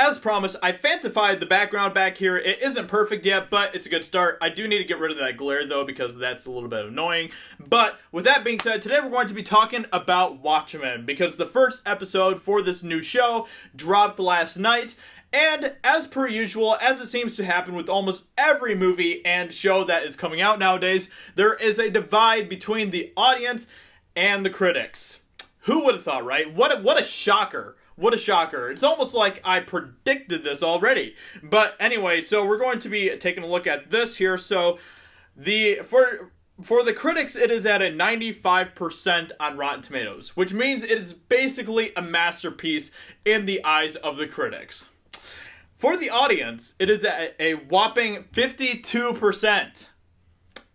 as promised, I fancified the background back here. It isn't perfect yet, but it's a good start. I do need to get rid of that glare, though, because that's a little bit annoying. But with that being said, today we're going to be talking about Watchmen, because the first episode for this new show dropped last night. And as per usual, as it seems to happen with almost every movie and show that is coming out nowadays, there is a divide between the audience and the critics. Who would have thought, right? What a shocker. What a shocker. It's almost like I predicted this already. But anyway, so we're going to be taking a look at this here. So for the critics, it is at a 95% on Rotten Tomatoes, which means it is basically a masterpiece in the eyes of the critics. For the audience, it is at a whopping 52%.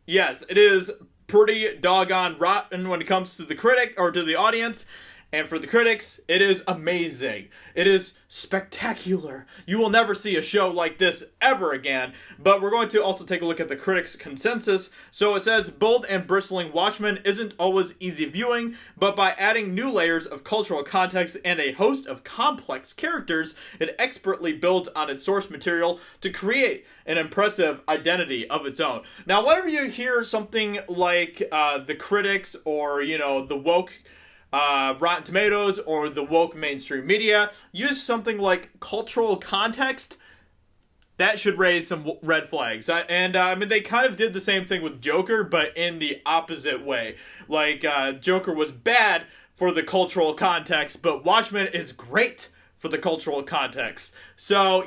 Yes, it is pretty doggone rotten when it comes to the critic or to the audience. And for the critics, it is amazing. It is spectacular. You will never see a show like this ever again. But we're going to also take a look at the critics' consensus. So it says, bold and bristling Watchmen isn't always easy viewing, but by adding new layers of cultural context and a host of complex characters, it expertly builds on its source material to create an impressive identity of its own. Now, whenever you hear something like the critics or, the woke Rotten Tomatoes or the woke mainstream media use something like cultural context, that should raise some red flags. I mean, they kind of did the same thing with Joker, but in the opposite way. Like, Joker was bad for the cultural context, but Watchmen is great for the cultural context. So,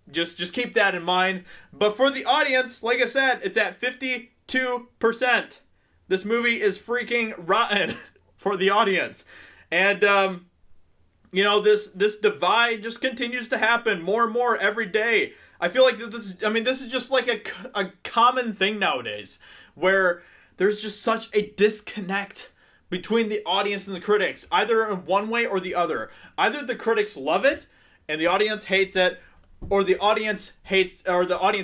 just keep that in mind. But for the audience, like I said, it's at 52%. This movie is freaking rotten. For the audience. And, this divide just continues to happen more and more every day. I feel like this is just like a common thing nowadays, where there's just such a disconnect between the audience and the critics, either in one way or the other. Either the critics love it and the audience hates it, or the audience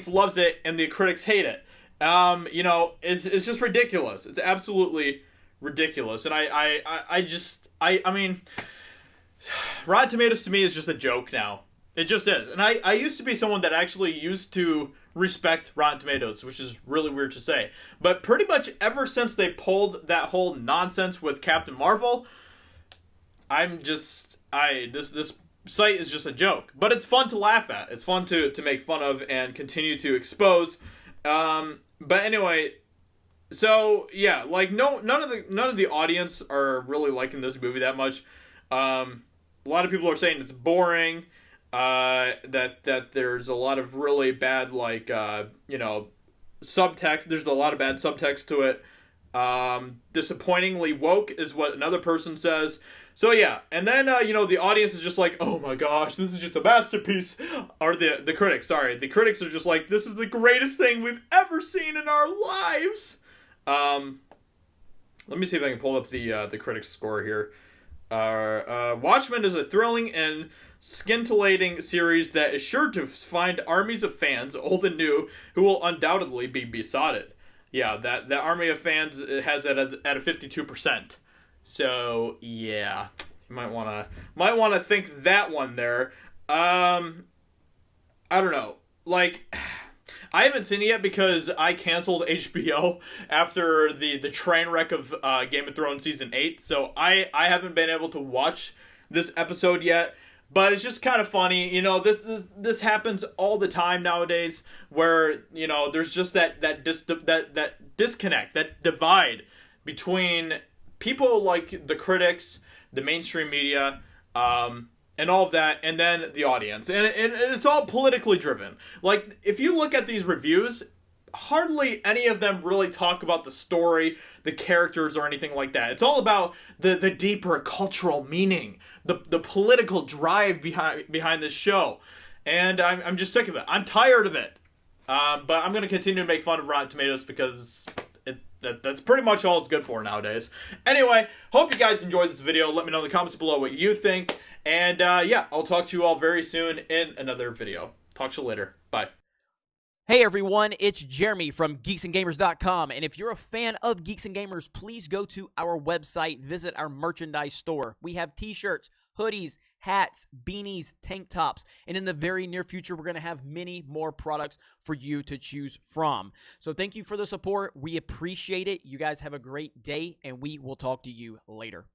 loves it and the critics hate it. It's just ridiculous. It's absolutely ridiculous. And I mean, Rotten Tomatoes to me is just a joke now. It just is. And I used to be someone that actually used to respect Rotten Tomatoes, which is really weird to say. But pretty much ever since they pulled that whole nonsense with Captain Marvel, this site is just a joke. But it's fun to laugh at. It's fun to make fun of and continue to expose. But anyway, so yeah, like none of the audience are really liking this movie that much. A lot of people are saying it's boring. That there's a lot of really bad subtext. There's a lot of bad subtext to it. Disappointingly woke is what another person says. So yeah, and then the audience is just like, oh my gosh, this is just a masterpiece. Or the critics are just like, this is the greatest thing we've ever seen in our lives. Let me see if I can pull up the critics score here. Watchmen is a thrilling and scintillating series that is sure to find armies of fans, old and new, who will undoubtedly be besotted. Yeah, that army of fans has it at a 52%. So yeah, you might wanna think that one there. I don't know, like. I haven't seen it yet because I canceled HBO after the train wreck of Game of Thrones Season 8. So I haven't been able to watch this episode yet. But it's just kind of funny. This happens all the time nowadays where, there's just that disconnect, that divide between people like the critics, the mainstream media, and all of that, and then the audience. And it's all politically driven. Like, if you look at these reviews, hardly any of them really talk about the story, the characters, or anything like that. It's all about the deeper cultural meaning, the political drive behind this show. And I'm just sick of it. I'm tired of it. But I'm going to continue to make fun of Rotten Tomatoes because that's pretty much all it's good for nowadays. Anyway, hope you guys enjoyed this video. Let me know in the comments below what you think. And yeah, I'll talk to you all very soon in another video. Talk to you later. Bye. Hey everyone, it's Jeremy from geeksandgamers.com, and if you're a fan of Geeks and Gamers, please go to our website, visit our merchandise store. We have t-shirts, hoodies, hats, beanies, tank tops, and in the very near future, we're going to have many more products for you to choose from. So thank you for the support. We appreciate it. You guys have a great day, and we will talk to you later.